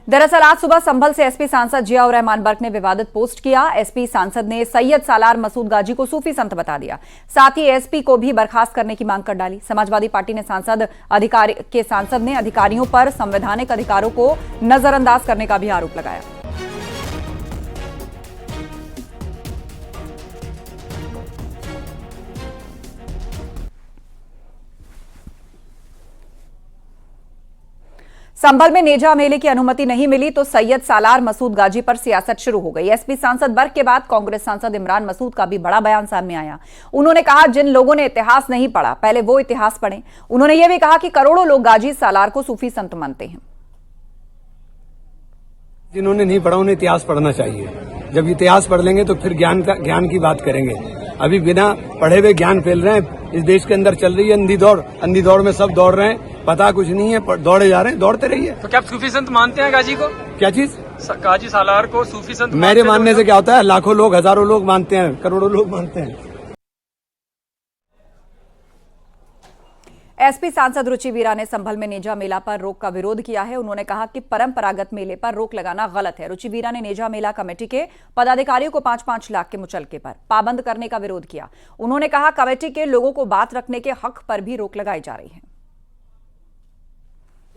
दरअसल आज सुबह संभल से एसपी सांसद जियाउर रहमान बर्क ने विवादित पोस्ट किया। एसपी सांसद ने सैयद सालार मसूद गाजी को सूफी संत बता दिया। साथ ही एसपी को भी बर्खास्त करने की मांग कर डाली। समाजवादी पार्टी ने सांसद ने अधिकारियों पर संवैधानिक अधिकारों को नजरअंदाज करने का भी आरोप लगाया। संभल में नेजा मेले की अनुमति नहीं मिली तो सैयद सालार मसूद गाजी पर सियासत शुरू हो गई। एसपी सांसद बर्क के बाद कांग्रेस सांसद इमरान मसूद का भी बड़ा बयान सामने आया। उन्होंने कहा, जिन लोगों ने इतिहास नहीं पढ़ा पहले वो इतिहास पढ़ें। उन्होंने यह भी कहा कि करोड़ों लोग गाजी सालार को सूफी संत मानते हैं। जिन्होंने नहीं पढ़ा उन्हें इतिहास पढ़ना चाहिए। जब इतिहास पढ़ लेंगे तो फिर ज्ञान की बात करेंगे। अभी बिना पढ़े हुए ज्ञान फैल रहे हैं। इस देश के अंदर चल रही है अंधी दौड़ में सब दौड़ रहे हैं, पता कुछ नहीं है, दौड़े जा रहे हैं, दौड़ते रहिए। तो क्या आप सूफी संत मानते हैं गाजी को? क्या चीज? गाजी सालार को सूफी संत मेरे मानने से क्या होता है? लाखों लोग, हजारों लोग मानते हैं, करोड़ों लोग मानते हैं। एसपी सांसद रुचि वीरा ने संभल में नेजा मेला पर रोक का विरोध किया है। उन्होंने कहा कि परंपरागत मेले पर रोक लगाना गलत है। रुचि वीरा ने नेजा मेला कमेटी के पदाधिकारियों को 5-5 लाख के मुचलके पर पाबंद करने का विरोध किया। उन्होंने कहा, कमेटी के लोगों को बात रखने के हक पर भी रोक लगाई जा रही है।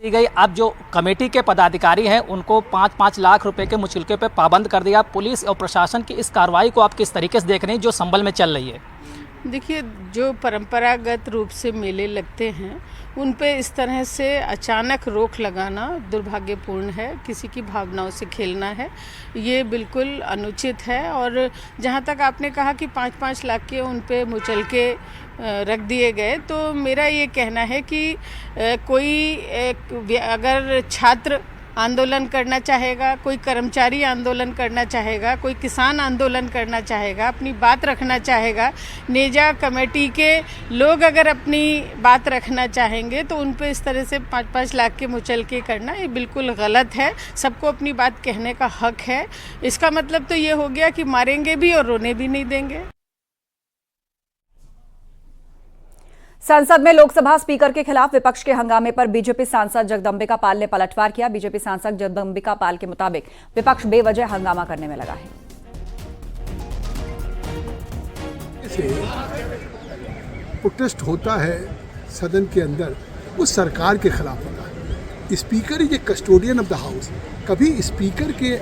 गई अब जो कमेटी के पदाधिकारी हैं उनको 5-5 लाख रुपए के मुचलके पे पाबंद कर दिया। पुलिस और प्रशासन की इस कार्रवाई को आप किस तरीके से देख रहे हैं जो संभल में चल रही है? देखिए, जो परंपरागत रूप से मेले लगते हैं उन पे इस तरह से अचानक रोक लगाना दुर्भाग्यपूर्ण है। किसी की भावनाओं से खेलना है, ये बिल्कुल अनुचित है। और जहाँ तक आपने कहा कि 5-5 लाख के उन पे मुचलके रख दिए गए, तो मेरा ये कहना है कि कोई अगर छात्र आंदोलन करना चाहेगा, कोई कर्मचारी आंदोलन करना चाहेगा, कोई किसान आंदोलन करना चाहेगा, अपनी बात रखना चाहेगा, नेजा कमेटी के लोग अगर अपनी बात रखना चाहेंगे तो उन पे इस तरह से 5-5 लाख के मुचलके करना ये बिल्कुल गलत है। सबको अपनी बात कहने का हक है। इसका मतलब तो ये हो गया कि मारेंगे भी और रोने भी नहीं देंगे। संसद में लोकसभा स्पीकर के खिलाफ विपक्ष के हंगामे पर बीजेपी सांसद जगदंबिका पाल ने पलटवार किया। बीजेपी सांसद जगदंबिका पाल के मुताबिक विपक्ष बेवजह हंगामा करने में लगा है। प्रोटेस्ट होता है सदन के अंदर, वो सरकार के खिलाफ होता है। Speaker is a custodian of the house. कभी स्पीकर के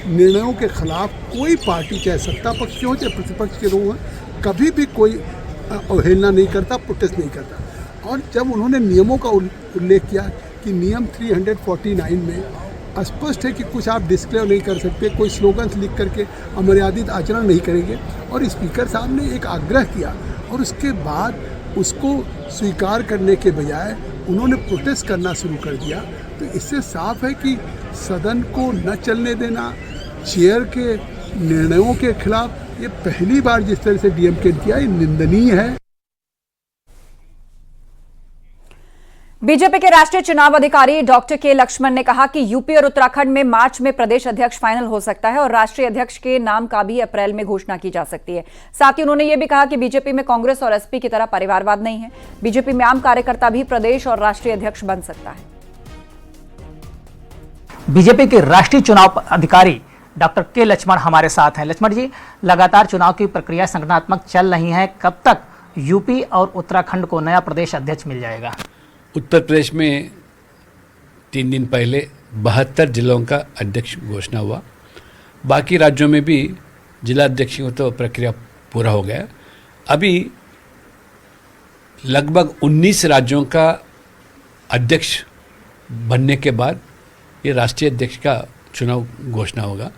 निर्णयों के खिलाफ कोई पार्टी, चाहे सत्ता पक्ष हो चाहे प्रतिपक्ष के लोग हों, कभी भी कोई अवहेलना नहीं करता, प्रोटेस्ट नहीं करता। और जब उन्होंने नियमों का उल्लेख किया कि नियम 349 में स्पष्ट है कि कुछ आप डिस्क्लेयर नहीं कर सकते, कोई स्लोगन्स लिख करके अमर्यादित आचरण नहीं करेंगे, और स्पीकर साहब ने एक आग्रह किया और उसके बाद उसको स्वीकार करने के बजाय उन्होंने प्रोटेस्ट करना शुरू कर दिया, तो इससे साफ है कि सदन को न चलने देना, चेयर के निर्णयों के खिलाफ, ये पहली बार जिस तरह से डीएमके ने किया, ये निंदनीय है। बीजेपी के राष्ट्रीय चुनाव अधिकारी डॉक्टर के लक्ष्मण ने कहा कि यूपी और उत्तराखंड में मार्च में प्रदेश अध्यक्ष फाइनल हो सकता है और राष्ट्रीय अध्यक्ष के नाम का भी अप्रैल में घोषणा की जा सकती है। साथ ही उन्होंने यह भी कहा कि बीजेपी में कांग्रेस और एसपी की तरह परिवारवाद नहीं है। बीजेपी में आम कार्यकर्ता भी प्रदेश और राष्ट्रीय अध्यक्ष बन सकता है। बीजेपी के राष्ट्रीय चुनाव अधिकारी डॉक्टर के लक्ष्मण हमारे साथ हैं। लक्ष्मण जी, लगातार चुनाव की प्रक्रिया संगठनात्मक चल रही है, कब तक यूपी और उत्तराखंड को नया प्रदेश अध्यक्ष मिल जाएगा? उत्तर प्रदेश में 3 दिन पहले 72 जिलों का अध्यक्ष घोषणा हुआ। बाकी राज्यों में भी जिला अध्यक्षों तो प्रक्रिया पूरा हो गया। अभी लगभग 19 राज्यों का अध्यक्ष बनने के बाद ये राष्ट्रीय अध्यक्ष का चुनाव घोषणा होगा।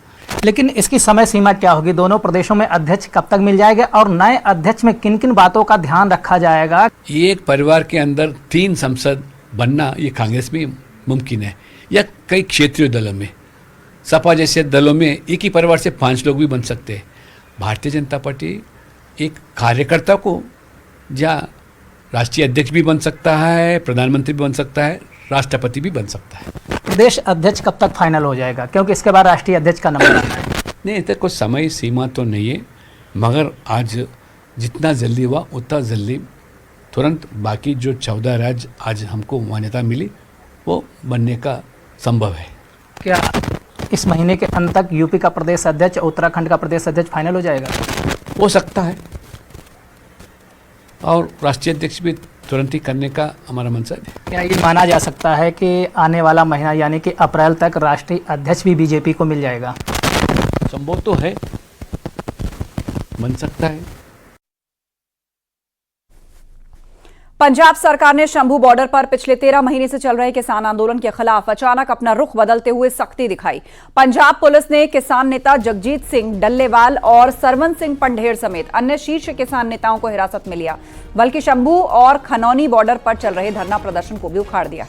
लेकिन इसकी समय सीमा क्या होगी? दोनों प्रदेशों में अध्यक्ष कब तक मिल जाएगा और नए अध्यक्ष में किन किन बातों का ध्यान रखा जाएगा? एक परिवार के अंदर 3 संसद बनना ये कांग्रेस में मुमकिन है, या कई क्षेत्रीय दलों में, सपा जैसे दलों में एक ही परिवार से 5 लोग भी बन सकते हैं। भारतीय जनता पार्टी एक कार्यकर्ता को जहाँ राष्ट्रीय अध्यक्ष भी बन सकता है, प्रधानमंत्री भी बन सकता है, राष्ट्रपति भी बन सकता है। प्रदेश अध्यक्ष कब तक फाइनल हो जाएगा, क्योंकि इसके बाद राष्ट्रीय अध्यक्ष का नंबर आता है? नहीं, इतना कोई समय सीमा तो नहीं है, मगर आज जितना जल्दी हुआ उतना जल्दी तुरंत बाकी जो 14 राज्य आज हमको मान्यता मिली वो बनने का संभव है। क्या इस महीने के अंत तक यूपी का प्रदेश अध्यक्ष, उत्तराखंड का प्रदेश अध्यक्ष फाइनल हो जाएगा? हो सकता है, और राष्ट्रीय अध्यक्ष भी तुरंत ही करने का हमारा मंशा है। क्या ये माना जा सकता है कि आने वाला महीना यानी कि अप्रैल तक राष्ट्रीय अध्यक्ष भी बीजेपी को मिल जाएगा? संभव तो है, बन सकता है। पंजाब सरकार ने शंभू बॉर्डर पर पिछले 13 महीने से चल रहे किसान आंदोलन के खिलाफ अचानक अपना रुख बदलते हुए सख्ती दिखाई। पंजाब पुलिस ने किसान नेता जगजीत सिंह डल्लेवाल और सरवन सिंह पंढेर समेत अन्य शीर्ष किसान नेताओं को हिरासत में लिया, बल्कि शंभू और खनौनी बॉर्डर पर चल रहे धरना प्रदर्शन को भी उखाड़ दिया।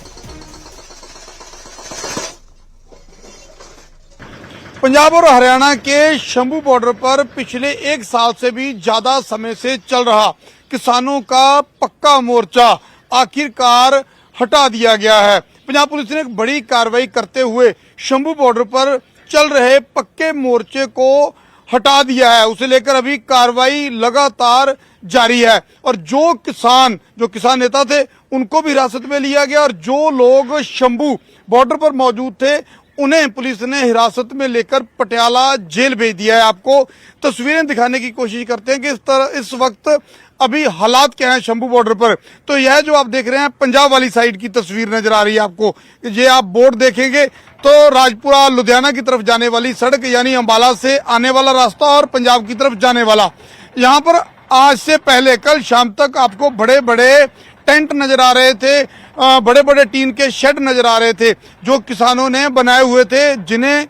पंजाब और हरियाणा के शंभू बॉर्डर पर पिछले 1 साल से भी ज्यादा समय से चल रहा किसानों का पक्का मोर्चा आखिरकार हटा दिया गया है। पंजाब पुलिस ने एक बड़ी कार्रवाई करते हुए शंभू बॉर्डर पर चल रहे पक्के मोर्चे को हटा दिया है। उसे लेकर अभी कार्रवाई लगातार जारी है और जो किसान नेता थे उनको भी हिरासत में लिया गया और जो लोग शंभू बॉर्डर पर मौजूद थे उन्हें पुलिस ने हिरासत में लेकर पटियाला जेल भेज दिया है। आपको तस्वीरें दिखाने की कोशिश करते हैं कि इस वक्त अभी हालात क्या हैं शंभू बॉर्डर पर। तो यह जो आप देख रहे हैं पंजाब वाली साइड की तस्वीर नजर आ रही है आपको। ये आप बोर्ड देखेंगे तो राजपुरा लुधियाना की तरफ जाने वाली सड़क यानी अंबाला से आने वाला रास्ता और पंजाब की तरफ जाने वाला। यहाँ पर आज से पहले कल शाम तक आपको बड़े बड़े टेंट नजर आ रहे थे, बड़े बड़े टीन के शेड नजर आ रहे थे जो किसानों ने बनाए हुए थे, जिन्हें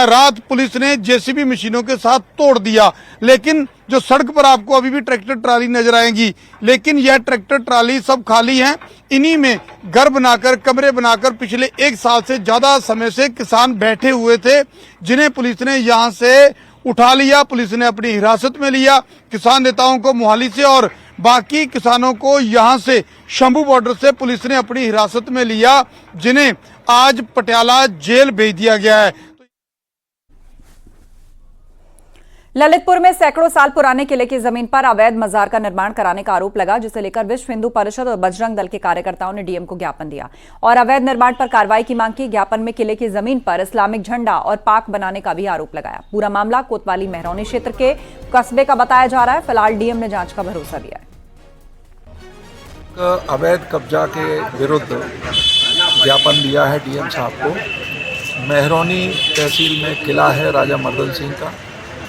रात पुलिस ने जेसीबी मशीनों के साथ तोड़ दिया। लेकिन जो सड़क पर आपको अभी भी ट्रैक्टर ट्राली नजर आएंगी, लेकिन यह ट्रैक्टर ट्राली सब खाली हैं। इन्हीं में घर बनाकर, कमरे बनाकर पिछले 1 साल से ज्यादा समय से किसान बैठे हुए थे, जिन्हें पुलिस ने यहां से उठा लिया। पुलिस ने अपनी हिरासत में लिया। किसान नेताओं को मोहाली से और बाकी किसानों को यहां से शंभू बॉर्डर से पुलिस ने अपनी हिरासत में लिया, जिन्हें आज पटियाला जेल भेज दिया गया है। ललितपुर में सैकड़ों साल पुराने किले की जमीन पर अवैध मजार का निर्माण कराने का आरोप लगा, जिसे लेकर विश्व हिंदू परिषद और बजरंग दल के कार्यकर्ताओं ने डीएम को ज्ञापन दिया और अवैध निर्माण पर कार्रवाई की मांग की। ज्ञापन में किले की जमीन पर इस्लामिक झंडा और पाक बनाने का भी आरोप लगाया। पूरा मामला कोतवाली मेहरौनी क्षेत्र के कस्बे का बताया जा रहा है। फिलहाल डीएम ने जांच का भरोसा दिया है। अवैध कब्जा के विरुद्ध ज्ञापन दिया है डीएम साहब को। मेहरौनी तहसील में किला है राजा मर्दन सिंह का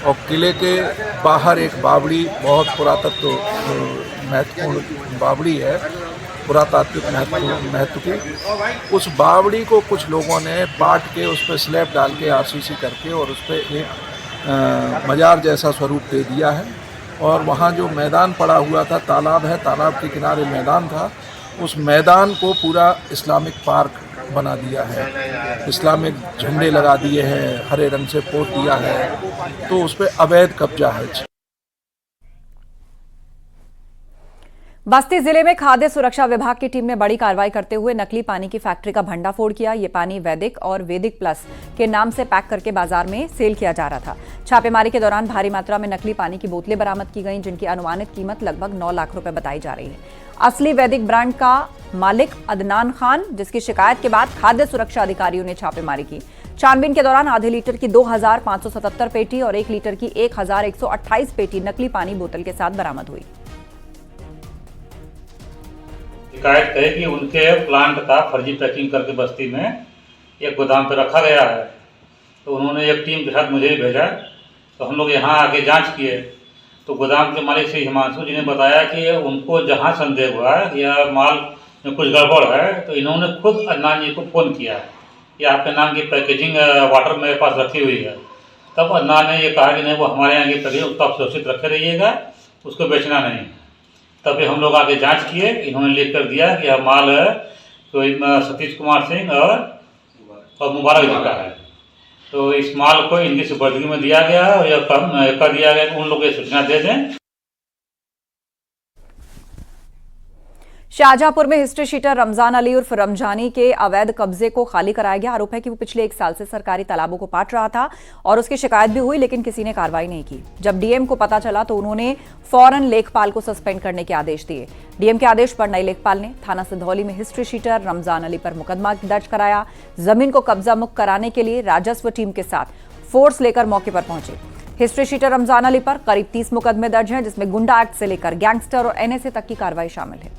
और किले के बाहर एक बावड़ी, बहुत पुरातत्व महत्वपूर्ण बावड़ी है, पुरातात्विक महत्व की। उस बावड़ी को कुछ लोगों ने पाट के उस पर स्लैब डाल के आरसीसी करके और उस पर एक मजार जैसा स्वरूप दे दिया है। और वहाँ जो मैदान पड़ा हुआ था, तालाब है, तालाब के किनारे मैदान था, उस मैदान को पूरा इस्लामिक पार्क बना दिया है। इस्लामिक झंडे लगा दिए हैं, हरे रंग से पोत दिया है, तो उस पर अवैध कब्जा है। बस्ती जिले में खाद्य सुरक्षा विभाग की टीम ने बड़ी कार्रवाई करते हुए नकली पानी की फैक्ट्री का भंडाफोड़ किया। ये पानी वैदिक और वैदिक प्लस के नाम से पैक करके बाजार में सेल किया जा रहा था। छापेमारी के दौरान भारी मात्रा में नकली पानी की बोतलें बरामद की गईं, जिनकी अनुमानित कीमत लगभग 9 लाख रुपए बताई जा रही है। असली वैदिक ब्रांड का मालिक अदनान खान, जिसकी शिकायत के बाद खाद्य सुरक्षा अधिकारियों ने छापेमारी की। छानबीन के दौरान आधे लीटर की 2577 पेटी और 1 लीटर की 1128 पेटी नकली पानी बोतल के साथ बरामद हुई। शिकायत है कि उनके प्लांट का फर्जी पैकिंग करके बस्ती में एक गोदाम पे रखा गया है। तो उन्होंने एक टीम के साथ मुझे भी भेजा, तो हम लोग यहाँ आके जांच किए तो गोदाम के मालिक श्री हिमांशु जी ने बताया कि उनको जहाँ संदेह हुआ है या माल में कुछ गड़बड़ है, तो इन्होंने खुद अदनान जी को फ़ोन किया है कि आपके नाम की पैकेजिंग वाटर मेरे पास रखी हुई है। तब अदनान ने ये कहा कि नहीं, वो हमारे यहाँ की पैकेजिंग उसको आप सुरक्षित रखे रहिएगा, उसको बेचना नहीं। तब हम लोग आगे जांच किए, इन्होंने लिख कर दिया कि यह माल है तो सतीश कुमार सिंह और मुबारक जी का है। तो इस माल को इनकी सुपुर्दगी में दिया गया है और यह कर दिया गया कि उन लोगों को सूचना दे दें। शाहजहांपुर में हिस्ट्री शीटर रमजान अली उर्फ रमजानी के अवैध कब्जे को खाली कराया गया। आरोप है कि वो पिछले 1 साल से सरकारी तालाबों को पाट रहा था और उसकी शिकायत भी हुई, लेकिन किसी ने कार्रवाई नहीं की। जब डीएम को पता चला तो उन्होंने फौरन लेखपाल को सस्पेंड करने के आदेश दिए। डीएम के आदेश पर नई लेखपाल ने थाना सिधौली में हिस्ट्री शीटर रमजान अली पर मुकदमा दर्ज कराया। जमीन को कब्जा मुक्त कराने के लिए राजस्व टीम के साथ फोर्स लेकर मौके पर पहुंचे। हिस्ट्री शीटर रमजान अली पर करीब 30 मुकदमे दर्ज हैं, जिसमें गुंडा एक्ट से लेकर गैंगस्टर और एनएसए तक की कार्रवाई शामिल है।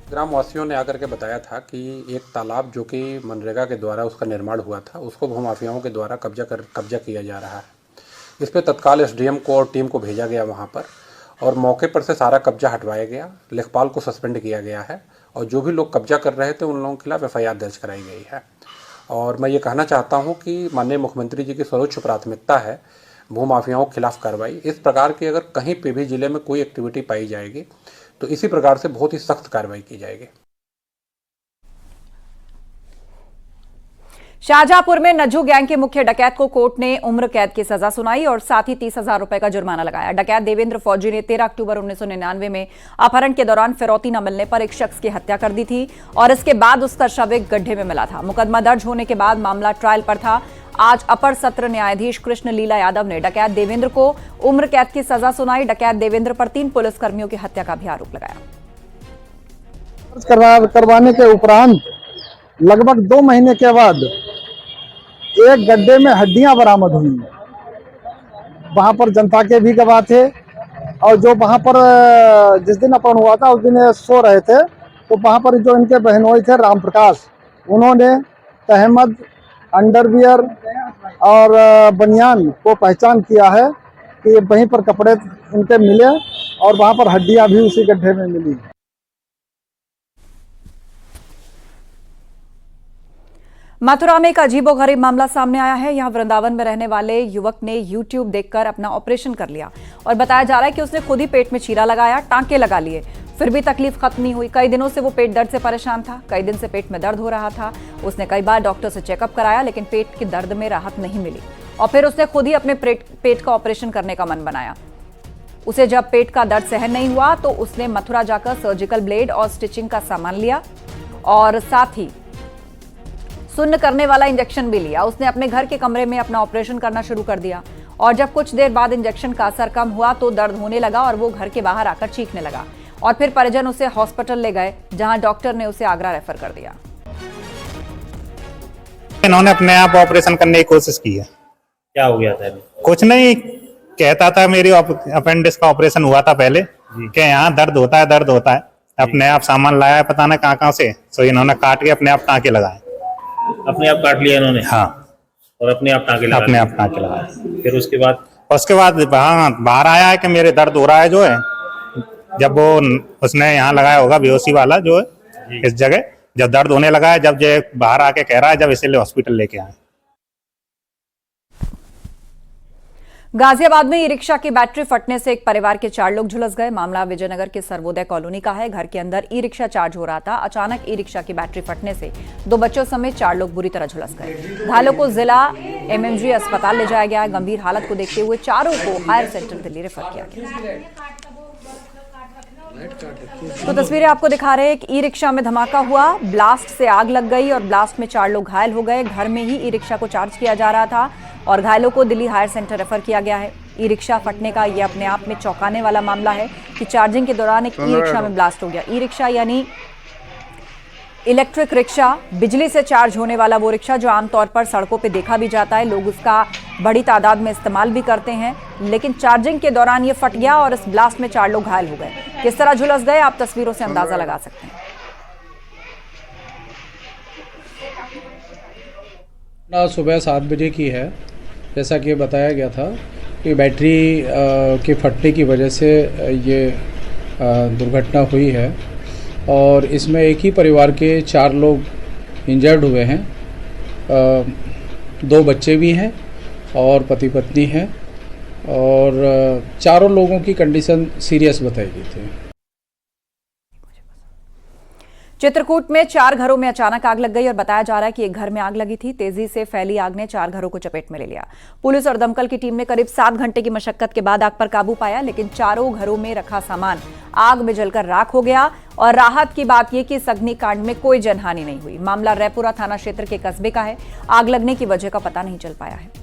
ग्रामवासियों ने आकर के बताया था कि एक तालाब जो कि मनरेगा के द्वारा उसका निर्माण हुआ था, उसको भूमाफियाओं के द्वारा कब्जा किया जा रहा है। इस पर तत्काल एसडीएम को और टीम को भेजा गया वहां पर, और मौके पर से सारा कब्जा हटवाया गया। लेखपाल को सस्पेंड किया गया है और जो भी लोग कब्जा कर रहे थे उन लोगों के खिलाफ एफआईआर दर्ज कराई गई है। और मैं ये कहना चाहता हूँ कि माननीय मुख्यमंत्री जी की सर्वोच्च प्राथमिकता है भूमाफियाओं के खिलाफ कार्रवाई। इस प्रकार की अगर कहीं पे भी जिले में कोई एक्टिविटी पाई जाएगी तो इसी प्रकार से बहुत ही सख्त कार्रवाई की जाएगी। शाहजहांपुर में नज्जू गैंग के मुख्य डकैत को कोर्ट ने उम्र कैद की सजा सुनाई और साथ ही 30,000 रुपए का जुर्माना लगाया। डकैत देवेंद्र फौजी ने 13 अक्टूबर 1999 में अपहरण के दौरान फिरौती न मिलने पर एक शख्स की हत्या कर दी थी और इसके बाद उसका शव एक गड्ढे में मिला था। मुकदमा दर्ज होने के बाद मामला ट्रायल पर था। आज अपर सत्र न्यायाधीश कृष्ण लीला यादव ने डकैत देवेंद्र को उम्र कैद की सजा सुनाई। डकैत देवेंद्र पर 3 पुलिसकर्मियों की हत्या का भी आरोप लगाया। करवाने के उपरांत लगभग 2 महीने के बाद एक गड्ढे में हड्डियां बरामद हुई। वहां पर जनता के भी गवाह थे और जो वहां पर जिस दिन अपहरण हुआ था उस दिन सो रहे थे, तो वहां पर जो इनके बहनोई थे राम प्रकाश, उन्होंने तहमद, अंडरवियर और बनियान को पहचान किया है कि वहीं पर कपड़े उनके मिले और वहां पर हड्डियां भी उसी गड्ढे में मिली। मथुरा में एक अजीबोगरीब मामला सामने आया है। यहां वृंदावन में रहने वाले युवक ने यूट्यूब देखकर अपना ऑपरेशन कर लिया और बताया जा रहा है कि उसने खुद ही पेट में चीरा लगाया, टांके लगा लिए, फिर भी तकलीफ खत्म नहीं हुई। कई दिनों से वो पेट दर्द से परेशान था। कई दिन से पेट में दर्द हो रहा था। उसने कई बार डॉक्टर से चेकअप कराया, लेकिन पेट के दर्द में राहत नहीं मिली और फिर उसने खुद ही अपने पेट का ऑपरेशन करने का मन बनाया। उसे जब पेट का दर्द सहन नहीं हुआ तो उसने मथुरा जाकर सर्जिकल ब्लेड और स्टिचिंग का सामान लिया और साथ ही सुन्न करने वाला इंजेक्शन भी लिया। उसने अपने घर के कमरे में अपना ऑपरेशन करना शुरू कर दिया और जब कुछ देर बाद इंजेक्शन का असर कम हुआ तो दर्द होने लगा और वो घर के बाहर आकर चीखने लगा और फिर परिजन उसे हॉस्पिटल ले गए, जहां डॉक्टर ने उसे आगरा रेफर कर दिया। इन्होंने अपने आप ऑपरेशन करने की कोशिश की है। क्या हो गया था? कुछ नहीं, कहता था मेरी अपेंडिक्स का ऑपरेशन हुआ था पहले कि यहाँ दर्द होता है। अपने आप सामान लाया है पता नहीं कहाँ से, तो इन्होंने काट के अपने आप टाँके लगाए। अपने आप काट लिया इन्होंने? हाँ, और अपने आप टाँके लगाए। फिर उसके बाद बाहर आया है कि मेरे दर्द हो रहा है जो है। जब वो उसने यहाँ लगाया होगा बेहोशी वाला जो है इस जगह, जब दर्द होने लगा है, जब ये बाहर आके कह रहा है, जब इसीलिए हॉस्पिटल लेके आए। गाजियाबाद में ई रिक्शा की बैटरी फटने से एक परिवार के 4 लोग झुलस गए। मामला विजयनगर के सर्वोदय कॉलोनी का है। घर के अंदर ई रिक्शा चार्ज हो रहा था। अचानक ई रिक्शा की बैटरी फटने से 2 बच्चों समेत 4 लोग बुरी तरह झुलस गए। घायलों को जिला एमएमजी अस्पताल ले जाया गया। गंभीर हालत को देखते हुए चारों को हायर सेंटर दिल्ली रेफर किया गया। तो तस्वीरें आपको दिखा रहे हैं। एक ई रिक्शा में धमाका हुआ, ब्लास्ट से आग लग गई और ब्लास्ट में 4 लोग घायल हो गए। घर में ही ई रिक्शा को चार्ज किया जा रहा था और घायलों को दिल्ली हायर सेंटर रेफर किया गया है। ई रिक्शा फटने का यह अपने आप में चौंकाने वाला मामला है कि चार्जिंग के दौरान एक ई रिक्शा में ब्लास्ट हो गया। ई रिक्शा यानी इलेक्ट्रिक रिक्शा, बिजली से चार्ज होने वाला वो रिक्शा जो आमतौर पर सड़कों पे देखा भी जाता है। लोग उसका बड़ी तादाद में इस्तेमाल भी करते हैं, लेकिन चार्जिंग के दौरान ये फट गया और इस ब्लास्ट में 4 लोग घायल हो गए। किस तरह झुलस गए आप तस्वीरों से अंदाजा लगा सकते हैं। सुबह 7 बजे की है। जैसा कि बताया गया था कि बैटरी के फटने की वजह से ये दुर्घटना हुई है और इसमें एक ही परिवार के 4 लोग इंजर्ड हुए हैं। 2 बच्चे भी हैं और पति पत्नी हैं और चारों लोगों की कंडीशन सीरियस बताई गई थी। चित्रकूट में 4 घरों में अचानक आग लग गई और बताया जा रहा है कि एक घर में आग लगी थी। तेजी से फैली आग ने 4 घरों को चपेट में ले लिया। पुलिस और दमकल की टीम ने करीब 7 घंटे की मशक्कत के बाद आग पर काबू पाया, लेकिन चारों घरों में रखा सामान आग में जलकर राख हो गया। और राहत की बात यह कि इस अग्निकांड में कोई जनहानि नहीं हुई। मामला रैपुरा थाना क्षेत्र के कस्बे का है। आग लगने की वजह का पता नहीं चल पाया है।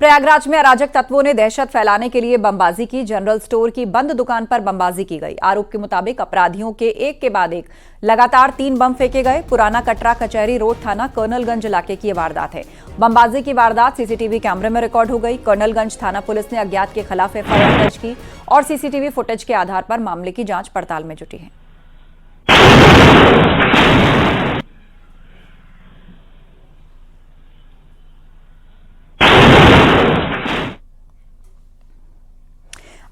प्रयागराज में अराजक तत्वों ने दहशत फैलाने के लिए बमबाजी की। जनरल स्टोर की बंद दुकान पर बमबाजी की गई। आरोप के मुताबिक अपराधियों के एक के बाद एक लगातार 3 बम फेंके गए। पुराना कटरा कचहरी रोड थाना कर्नलगंज इलाके की वारदात है। बमबाजी की वारदात सीसीटीवी कैमरे में रिकॉर्ड हो गई। कर्नलगंज थाना पुलिस ने अज्ञात के खिलाफ एफआईआर दर्ज की और सीसीटीवी फुटेज के आधार पर मामले की जांच पड़ताल में जुटी है।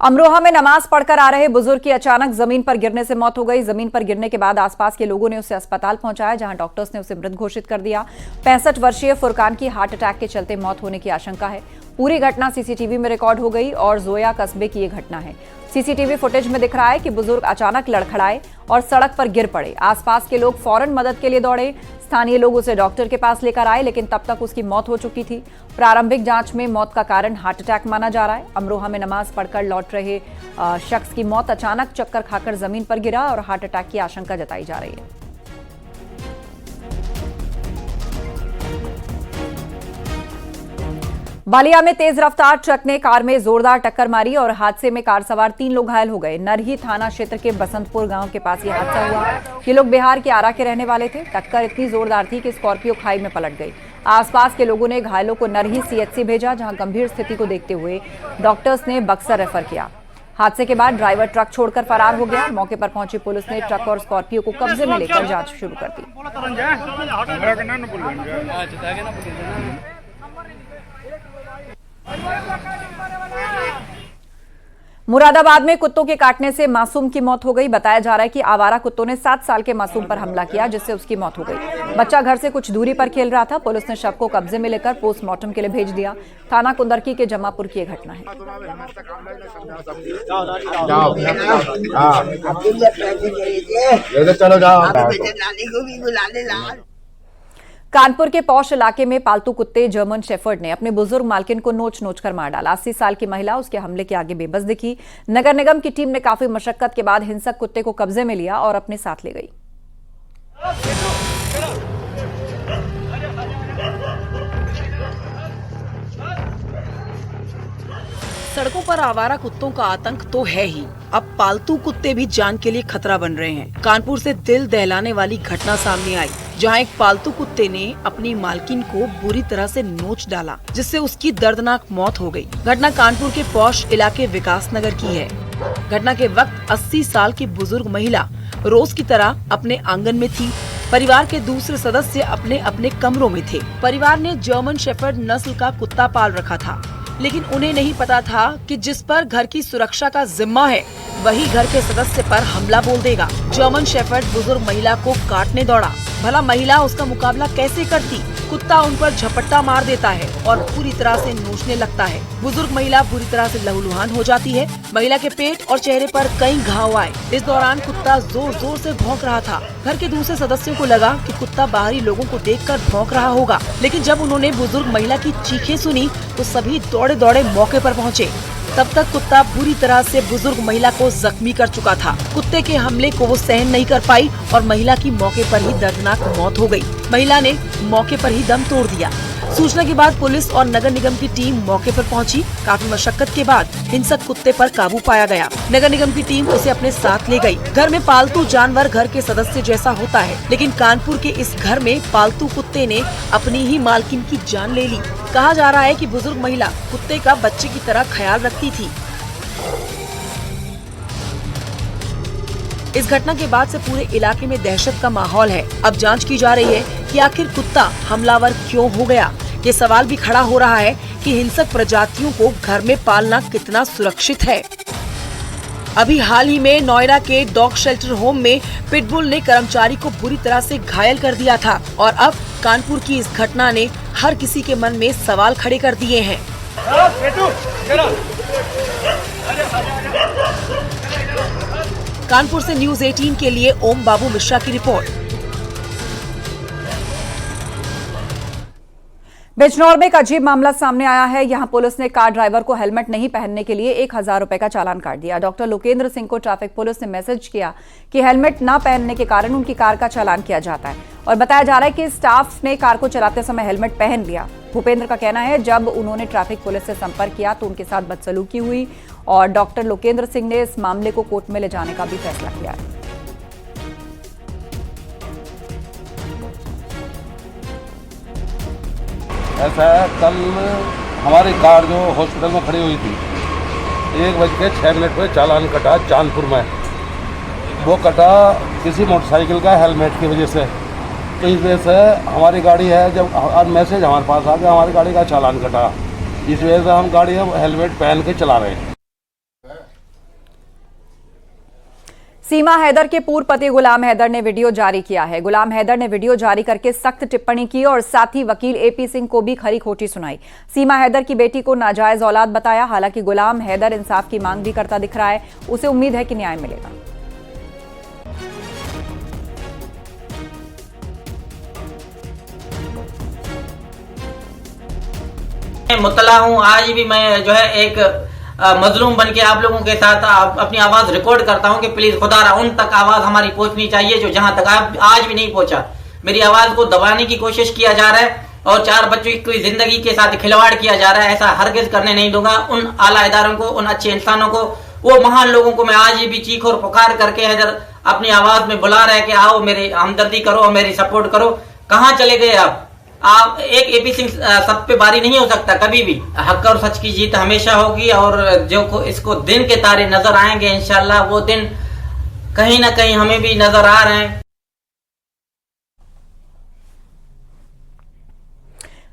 अमरोहा में नमाज पढ़कर आ रहे बुजुर्ग की अचानक जमीन पर गिरने से मौत हो गई। जमीन पर गिरने के बाद आसपास के लोगों ने उसे अस्पताल पहुंचाया, जहां डॉक्टर्स ने उसे मृत घोषित कर दिया। 65 वर्षीय फुरकान की हार्ट अटैक के चलते मौत होने की आशंका है। पूरी घटना सीसीटीवी में रिकॉर्ड हो गई और जोया कस्बे की यह घटना है। सीसीटीवी फुटेज में दिख रहा है कि बुजुर्ग अचानक लड़खड़ाए और सड़क पर गिर पड़े। आसपास के लोग फौरन मदद के लिए दौड़े। स्थानीय लोग उसे डॉक्टर के पास लेकर आए, लेकिन तब तक उसकी मौत हो चुकी थी। प्रारंभिक जांच में मौत का कारण हार्ट अटैक माना जा रहा है। अमरोहा में नमाज पढ़कर लौट रहे शख्स की मौत अचानक चक्कर खाकर जमीन पर गिरा और हार्ट अटैक की आशंका जताई जा रही है। बालिया में तेज रफ्तार ट्रक ने कार में जोरदार टक्कर मारी और हादसे में कार सवार 3 लोग घायल हो गए। नरही थाना क्षेत्र के बसंतपुर गांव के पास यह हादसा हुआ। ये लोग बिहार के आरा के रहने वाले थे। टक्कर इतनी जोरदार थी कि स्कॉर्पियो खाई में पलट गई। आसपास के लोगों ने घायलों को नरही सीएचसी भेजा, जहां गंभीर स्थिति को देखते हुए डॉक्टर्स ने बक्सर रेफर किया। हादसे के बाद ड्राइवर ट्रक छोड़कर फरार हो गया। मौके पर पहुंची पुलिस ने ट्रक और स्कॉर्पियो को कब्जे में लेकर जांच शुरू कर दी। मुरादाबाद में कुत्तों के काटने से मासूम की मौत हो गई। बताया जा रहा है कि आवारा कुत्तों ने 7 साल के मासूम पर हमला किया, जिससे उसकी मौत हो गई। बच्चा घर से कुछ दूरी पर खेल रहा था। पुलिस ने शव को कब्जे में लेकर पोस्टमार्टम के लिए भेज दिया। थाना कुंदरकी के जमापुर की यह घटना है। कानपुर के पौष इलाके में पालतू कुत्ते जर्मन शेफर्ड ने अपने बुजुर्ग मालकिन को नोच नोच कर मार डाला। 80 साल की महिला उसके हमले के आगे बेबस दिखी। नगर निगम की टीम ने काफी मशक्कत के बाद हिंसक कुत्ते को कब्जे में लिया और अपने साथ ले गई। सड़कों पर आवारा कुत्तों का आतंक तो है ही, अब पालतू कुत्ते भी जान के लिए खतरा बन रहे हैं। कानपुर से दिल दहलाने वाली घटना सामने आई, जहां एक पालतू कुत्ते ने अपनी मालकिन को बुरी तरह से नोच डाला, जिससे उसकी दर्दनाक मौत हो गई। घटना कानपुर के पौष इलाके विकास नगर की है। घटना के वक्त 80 साल की बुजुर्ग महिला रोज की तरह अपने आंगन में थी। परिवार के दूसरे सदस्य अपने अपने कमरों में थे। परिवार ने जर्मन शेफर्ड नस्ल का कुत्ता पाल रखा था, लेकिन उन्हें नहीं पता था कि जिस पर घर की सुरक्षा का जिम्मा है, वही घर के सदस्य पर हमला बोल देगा। जर्मन शेफर्ड बुजुर्ग महिला को काटने दौड़ा। भला महिला उसका मुकाबला कैसे करती? कुत्ता उन पर झपट्टा मार देता है और पूरी तरह से नोचने लगता है। बुजुर्ग महिला बुरी तरह से लहूलुहान हो जाती है। महिला के पेट और चेहरे पर कई घाव आए। इस दौरान कुत्ता जोर जोर से भौंक रहा था। घर के दूसरे सदस्यों को लगा कि कुत्ता बाहरी लोगों को देखकर भौंक रहा होगा, लेकिन जब उन्होंने बुजुर्ग महिला की चीखें सुनी तो सभी दौड़े दौड़े मौके पर पहुँचे। तब तक कुत्ता बुरी तरह से बुजुर्ग महिला को जख्मी कर चुका था। कुत्ते के हमले को वो सहन नहीं कर पाई और महिला की मौके पर ही दर्दनाक मौत हो गई। महिला ने मौके पर ही दम तोड़ दिया। सूचना के बाद पुलिस और नगर निगम की टीम मौके पर पहुंची। काफी मशक्कत के बाद हिंसक कुत्ते पर काबू पाया गया। नगर निगम की टीम उसे अपने साथ ले गई। घर में पालतू जानवर घर के सदस्य जैसा होता है, लेकिन कानपुर के इस घर में पालतू कुत्ते ने अपनी ही मालकिन की जान ले ली। कहा जा रहा है कि बुजुर्ग महिला कुत्ते का बच्चे की तरह ख्याल रखती थी। इस घटना के बाद से पूरे इलाके में दहशत का माहौल है। अब जांच की जा रही है कि आखिर कुत्ता हमलावर क्यों हो गया। ये सवाल भी खड़ा हो रहा है कि हिंसक प्रजातियों को घर में पालना कितना सुरक्षित है। अभी हाल ही में नोएडा के डॉग शेल्टर होम में पिटबुल ने कर्मचारी को बुरी तरह से घायल कर दिया था और अब कानपुर की इस घटना ने हर किसी के मन में सवाल खड़े कर दिए हैं। कानपुर से न्यूज़ 18 के लिए ओम बाबू मिश्रा की रिपोर्ट। बिजनौर में एक अजीब मामला सामने आया है। यहां पुलिस ने कार ड्राइवर को हेलमेट नहीं पहनने के लिए 1000 रुपए का चालान काट दिया। डॉक्टर लोकेंद्र सिंह को ट्रैफिक पुलिस ने मैसेज किया कि हेलमेट न पहनने के कारण उनकी कार का चालान किया जाता है और बताया जा रहा है कि स्टाफ ने कार को चलाते समय हेलमेट पहन लिया। भूपेंद्र का कहना है जब उन्होंने ट्रैफिक पुलिस से संपर्क किया तो उनके साथ बदसलूकी हुई और डॉक्टर लोकेंद्र सिंह ने इस मामले को कोर्ट में ले जाने का भी फैसला किया है। ऐसा है, कल हमारी कार जो हॉस्पिटल में खड़ी हुई थी 1:06 पे चालान कटा चांदपुर में। वो कटा किसी मोटरसाइकिल का हेलमेट की वजह से। तो इस वजह से हमारी गाड़ी है, जब आज मैसेज हमारे पास आ गया हमारी गाड़ी का चालान कटा, इस वजह से हम गाड़ी अब हेलमेट पहन के चला रहे हैं। सीमा हैदर के पूर्व पति गुलाम हैदर ने वीडियो जारी किया है। गुलाम हैदर ने वीडियो जारी करके सख्त टिप्पणी की और साथ ही वकील एपी सिंह को भी खरी खोटी सुनाई। सीमा हैदर की बेटी को नाजायज औलाद बताया। हालांकि गुलाम हैदर इंसाफ की मांग भी करता दिख रहा है। उसे उम्मीद है कि न्याय मिलेगा। मुतला हूं, आज भी मैं जो है एक मजलूम बन के आप लोगों के साथ अपनी आवाज रिकॉर्ड करता हूं कि प्लीज खुदारा उन तक आवाज हमारी पहुंचनी चाहिए जो जहां तक आज भी नहीं पहुंचा। मेरी आवाज को दबाने की कोशिश किया जा रहा है और 4 बच्चों की जिंदगी के साथ खिलवाड़ किया जा रहा है। ऐसा हरगिज करने नहीं दूंगा। उन आला इदारों को, उन अच्छे इंसानों को, वो महान लोगों को मैं आज भी चीख और पुकार करके हैदर अपनी आवाज में बुला रहा है कि आओ मेरी हमदर्दी करो, मेरी सपोर्ट करो। कहाँ चले गए आप एक एपी सिंह सब पे बारी नहीं हो सकता कभी भी। हक और सच की जीत हमेशा होगी और जो इसको दिन के तारे नजर आएंगे इंशाल्लाह, वो दिन कहीं ना कहीं हमें भी नजर आ रहे हैं।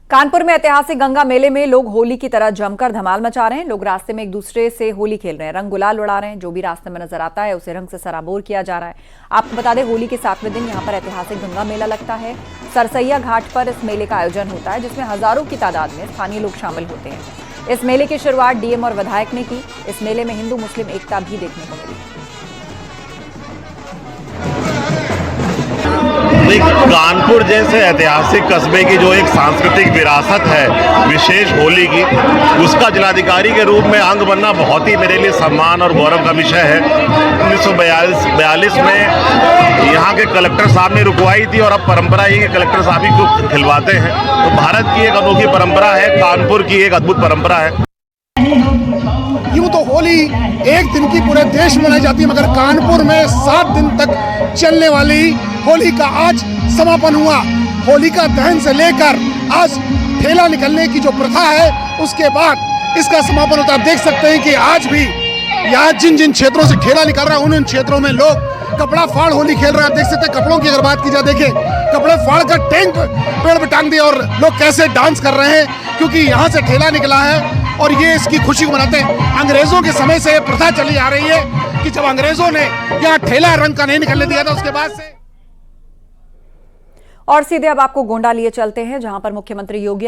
कानपुर में ऐतिहासिक गंगा मेले में लोग होली की तरह जमकर धमाल मचा रहे हैं। लोग रास्ते में एक दूसरे से होली खेल रहे हैं, रंग गुलाल उड़ा रहे हैं। जो भी रास्ते में नजर आता है उसे रंग से सराबोर किया जा रहा है। आपको बता दें, होली के 7वें दिन यहाँ पर ऐतिहासिक गंगा मेला लगता है। सरसैया घाट पर इस मेले का आयोजन होता है जिसमें हजारों की तादाद में स्थानीय लोग शामिल होते हैं। इस मेले की शुरुआत डीएम और विधायक ने की। इस मेले में हिंदू मुस्लिम एकता भी देखने को मिली। कानपुर जैसे ऐतिहासिक कस्बे की जो एक सांस्कृतिक विरासत है विशेष होली की, उसका जिलाधिकारी के रूप में अंग बनना बहुत ही मेरे लिए सम्मान और गौरव का विषय है। 1942 में यहाँ के कलेक्टर साहब ने रुकवाई थी और अब परंपरा ही कि कलेक्टर साहब ही को खिलवाते हैं। तो भारत की एक अनोखी परंपरा है, कानपुर की एक अद्भुत परंपरा है। यूँ तो होली एक दिन की पूरे देश में मनाई जाती है, मगर कानपुर में 7 दिन तक चलने वाली होली का आज समापन हुआ। होलिका दहन से लेकर आज ठेला निकलने की जो प्रथा है उसके बाद इसका समापन होता है। आप देख सकते हैं कि आज भी यहाँ जिन जिन क्षेत्रों से ठेला निकल रहा है उन क्षेत्रों में लोग कपड़ा फाड़ होली खेल रहे हैं। आप देख सकते हैं कपड़ों की अगर बात की जाए, देखें कपड़े फाड़ कर टैंक पेड़ पे टांग दिए और लोग कैसे डांस कर रहे हैं, क्योंकि यहाँ से ठेला निकला है और ये इसकी खुशी को मनाते हैं। अंग्रेजों के समय से ये प्रथा चली आ रही है कि जब अंग्रेजों ने यहाँ ठेला रंग का नहीं निकलने दिया था उसके बाद से। और सीधे अब आपको गोंडा लिए चलते हैं जहां पर मुख्यमंत्री योगी